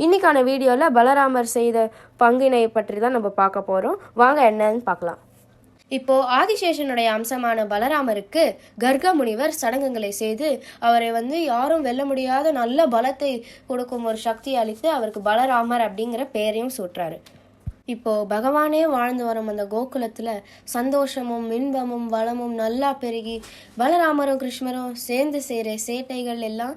இன்றைக்கான வீடியோவில் பலராமர் செய்த பங்கினை பற்றி தான் நம்ம பார்க்க போகிறோம். வாங்க என்னன்னு பார்க்கலாம். இப்போது ஆதிசேஷனுடைய அம்சமான பலராமருக்கு கர்க முனிவர் சடங்குகளை செய்து அவரை யாரும் வெல்ல முடியாத நல்ல பலத்தை கொடுக்கும் ஒரு சக்தியை அளித்து அவருக்கு பலராமர் அப்படிங்கிற பெயரையும் சூட்டுறாரு. இப்போது பகவானே வாழ்ந்து வரும் அந்த கோகுலத்தில் சந்தோஷமும் இன்பமும் வளமும் நல்லா பெருகி பலராமரும் கிருஷ்ணரும் சேர்ந்து செய்கிற சேட்டைகள் எல்லாம்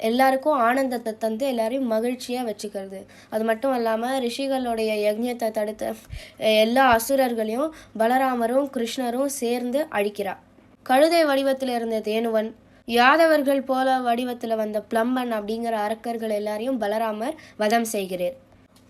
எல்லாருக்கும் ஆனந்தத்தை தந்து எல்லாரையும் மகிழ்ச்சியாக வச்சுக்கிறது. அது மட்டும் இல்லாமல் ரிஷிகளுடைய யஜ்ஞத்தை தடுத்த எல்லா அசுரர்களையும் பலராமரும் கிருஷ்ணரும் சேர்ந்து அழிக்கிறார். கழுதை வடிவத்தில் இருந்த தேனுவன், யாதவர்கள் போல வடிவத்தில் வந்த பிளம்பன் அப்படிங்கிற அரக்கர்கள் எல்லாரையும் பலராமர் வதம் செய்கிறார்.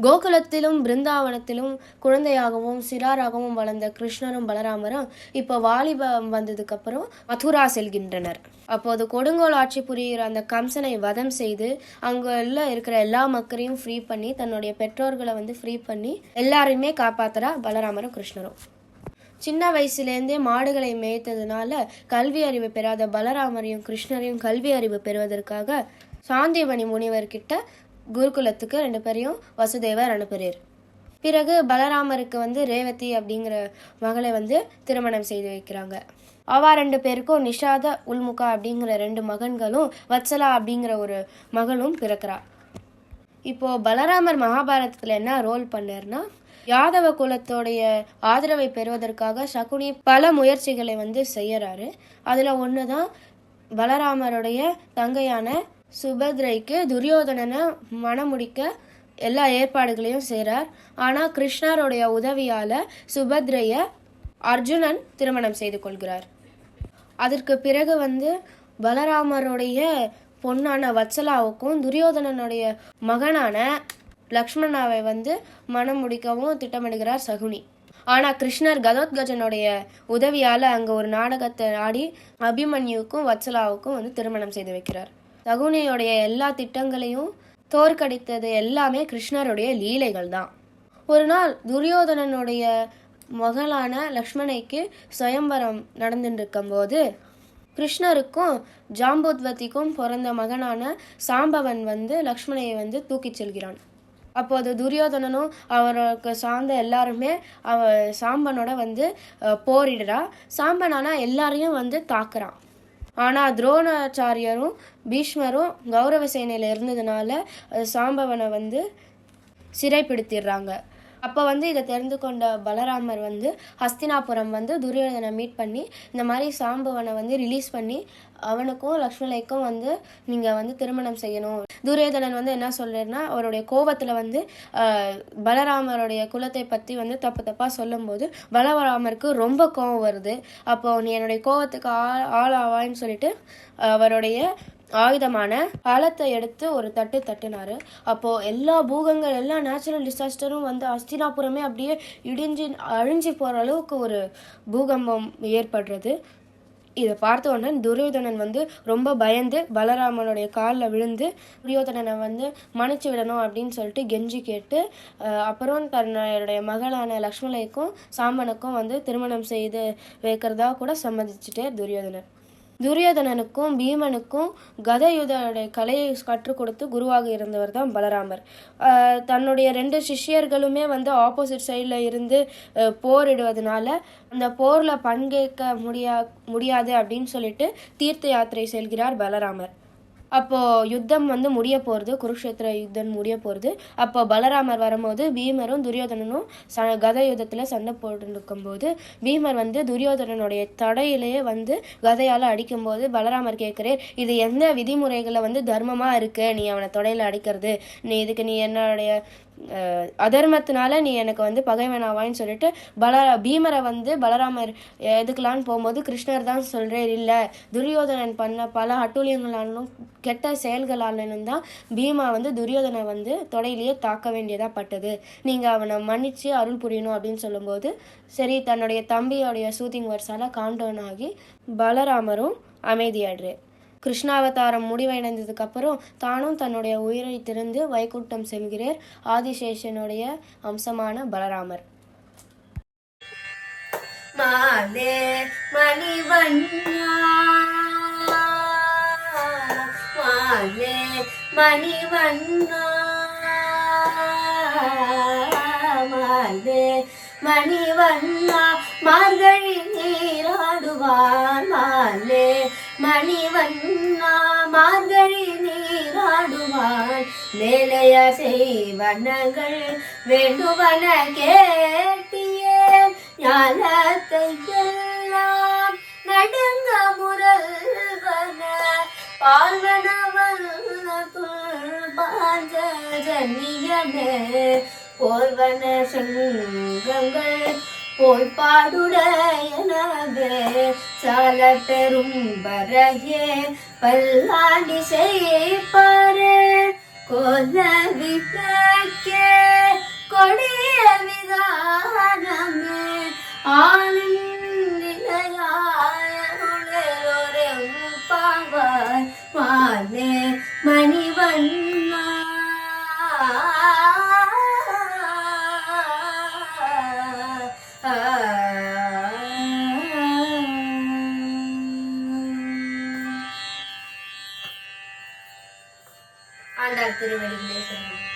கோகுலத்திலும் பிருந்தாவனத்திலும் குழந்தையாகவும் சிறாராகவும் வளர்ந்த கிருஷ்ணரும் பலராமரும் இப்போ வாலிபம் வந்ததுக்கு அப்புறம் மதுரா செல்கின்றனர். அப்போது கொடுங்கோல் ஆட்சி புரிகிற அந்த கம்சனை வதம் செய்து அங்கே இருக்கிற எல்லா மக்களையும் ஃப்ரீ பண்ணி தன்னுடைய பெற்றோர்களை ஃப்ரீ பண்ணி எல்லாரையுமே காப்பாத்துறா பலராமரும் கிருஷ்ணரும். சின்ன வயசுலேருந்தே மாடுகளை மேய்த்ததுனால கல்வி அறிவு பெறாத பலராமரையும் கிருஷ்ணரையும் கல்வி அறிவு பெறுவதற்காக சாந்திமணி முனிவர்கிட்ட குருகுலத்துக்கு 2 பேரையும் வசுதேவர் அனுப்புகிறார். பிறகு பலராமருக்கு ரேவதி அப்படிங்கிற மகளை திருமணம் செய்து வைக்கிறாங்க. அவா 2 பேருக்கும் நிஷாத உல்முகா அப்படிங்கிற 2 மகன்களும் வத்சலா அப்படிங்கிற ஒரு மகளும் பிறக்கிறா. இப்போது பலராமர் மகாபாரதத்தில் என்ன ரோல் பண்ணார்னா, யாதவ குலத்தோடைய ஆதரவை பெறுவதற்காக சகுனி பல முயற்சிகளை செய்யறாரு. அதில் ஒன்று தான் பலராமருடைய தங்கையான சுபத்ரைக்கு துரியோதனனை மணமுடிக்க எல்லா ஏற்பாடுகளையும் செய்கிறார். ஆனால் கிருஷ்ணருடைய உதவியால் சுபத்ரையை அர்ஜுனன் திருமணம் செய்து கொள்கிறார். அதற்கு பிறகு பலராமருடைய பொண்ணான வத்சலாவுக்கும் துரியோதனனுடைய மகனான லக்ஷ்மணாவை மணம் முடிக்கவும் திட்டமிடுகிறார் சகுனி. ஆனால் கிருஷ்ணர் கதோத்கஜனுடைய உதவியால் அங்கே ஒரு நாடகத்தை ஆடி அபிமன்யுவுக்கும் வத்சலாவுக்கும் திருமணம் செய்து வைக்கிறார். சகுனியுடைய எல்லா திட்டங்களையும் தோற்கடித்தது எல்லாமே கிருஷ்ணருடைய லீலைகள் தான். ஒரு நாள் துரியோதனனுடைய மகளான லக்ஷ்மணைக்கு சுயம்பரம் நடந்துட்டு இருக்கும்போது கிருஷ்ணருக்கும் ஜாம்புத்வதிக்கும் பிறந்த மகனான சாம்பவன் லக்ஷ்மணையை தூக்கிச் செல்கிறான். அப்போது துரியோதனனும் அவருக்கு சார்ந்த எல்லாருமே சாம்பனோட போரிடுறா. சாம்பனானா எல்லாரையும் தாக்குறான். ஆனால் துரோணாச்சாரியரும் பீஷ்மரும் கௌரவ சேனையில் இருந்ததுனால சாம்பவனை சிறைப்பிடித்திடுறாங்க. அப்போ இதை தெரிந்து கொண்ட பலராமர் ஹஸ்தினாபுரம் துரியோதனை மீட் பண்ணி இந்த மாதிரி சாம்பவனை ரிலீஸ் பண்ணி அவனுக்கும் லக்ஷ்மணைக்கும் நீங்கள் திருமணம் செய்யணும். துரியோதனன் என்ன சொல்றேன்னா, அவருடைய கோபத்தில் பலராமருடைய குலத்தை பற்றி தப்பாக சொல்லும்போது பலராமருக்கு ரொம்ப கோபம் வருது. அப்போ நீ என்னுடைய கோபத்துக்கு ஆளாவான்னு சொல்லிட்டு அவருடைய ஆயுதமான பழத்தை எடுத்து ஒரு தட்டுனாரு. அப்போது எல்லா பூகங்கள் எல்லா நேச்சுரல் டிசாஸ்டரும் ஹஸ்தினாபுரமே அப்படியே அழிஞ்சு போகிற அளவுக்கு ஒரு பூகம்பம் ஏற்படுறது. இதை பார்த்த உடனே துரியோதனன் ரொம்ப பயந்து பலராமனுடைய காலில் விழுந்து துரியோதனனை மன்னிச்சு விடணும் அப்படின்னு சொல்லிட்டு கெஞ்சி கேட்டு அப்புறம் தன்னுடைய மகளான லக்ஷ்மணைக்கும் சாம்பனுக்கும் திருமணம் செய்து வைக்கிறதா கூட சம்மதிச்சுட்டே துரியோதனன். துரியோதனனுக்கும் பீமனுக்கும் கதயுதனுடைய கலையை கற்றுக் கொடுத்து குருவாக இருந்தவர் தான் பலராமர். தன்னுடைய 2 சிஷ்யர்களுமே ஆப்போசிட் சைடில் இருந்து போரிடுவதனால அந்த போரில் பங்கேற்க முடியாது அப்படின்னு சொல்லிட்டு தீர்த்த யாத்திரை செல்கிறார் பலராமர். அப்போது யுத்தம் முடிய போகிறது, குருக்ஷேத்திர யுத்தம் முடிய போகிறது. அப்போ பலராமர் வரும்போது பீமரும் துரியோதனனும் கத யுத்தத்தில் சண்டை போட்டு இருக்கும்போது பீமர் துரியோதனனுடைய தடையிலேயே கதையால் அடிக்கும்போது பலராமர் கேட்குறார், இது எந்த விதிமுறைகளை தர்மமாக இருக்கு, நீ அவனை தொடையில் அடிக்கிறது, நீ என்னுடைய அதர்மத்தினால நீ எனக்கு பகைவனாவான்னு சொல்லிட்டு பீமரை பலராமர் எதுக்கலான்னு போகும்போது கிருஷ்ணர் தான் சொல்கிறார், இல்லை துரியோதனன் பண்ண பல அட்டூழியங்களாலும் கெட்ட செயல்களாலும் தான் பீமா துரியோதனை தொடையிலேயே தாக்க வேண்டியதாக பட்டது, நீங்கள் அவனை மன்னிச்சு அருள் புரியணும் அப்படின்னு சொல்லும்போது சரி தன்னுடைய தம்பியோடைய சூத்திங் வர்ஸால் காம்டவுன் ஆகி பலராமரும் அமைதியாடுறார். கிருஷ்ணாவதாரம் முடிவடைந்ததுக்கு அப்புறம் தானும் தன்னுடைய உயிரை திறந்து வைகுண்டம் செல்கிறார் ஆதிசேஷனுடைய அம்சமான பலராமர். மாலே மணிவண்ணா மாலே மணிவண்ணா மாலே மணிவண்ணா மார்கழி நீராடுவான் மாலே மணிவண்ணா மார்கழி நீராடுவான் மேலைய செய்வனங்கள் வேண்டுவன கேட்டியே ஞானத்தை எல்லாம் நடுங்க முரல்வன பார்வனவன் பாஞ்சனியனே போர்வன சங்கங்கள் போல் பாடுடையனவே சால பெரும் வரையே பல்லாண்டி செய்ப்பாரே கோல விளக்கே கொடிய விதானமே ஆனந்திலையாயுளோரெம் பாவாய் மாலே மணிவண்ணா ஆண்டாள் திருவடிகளே சரணம்.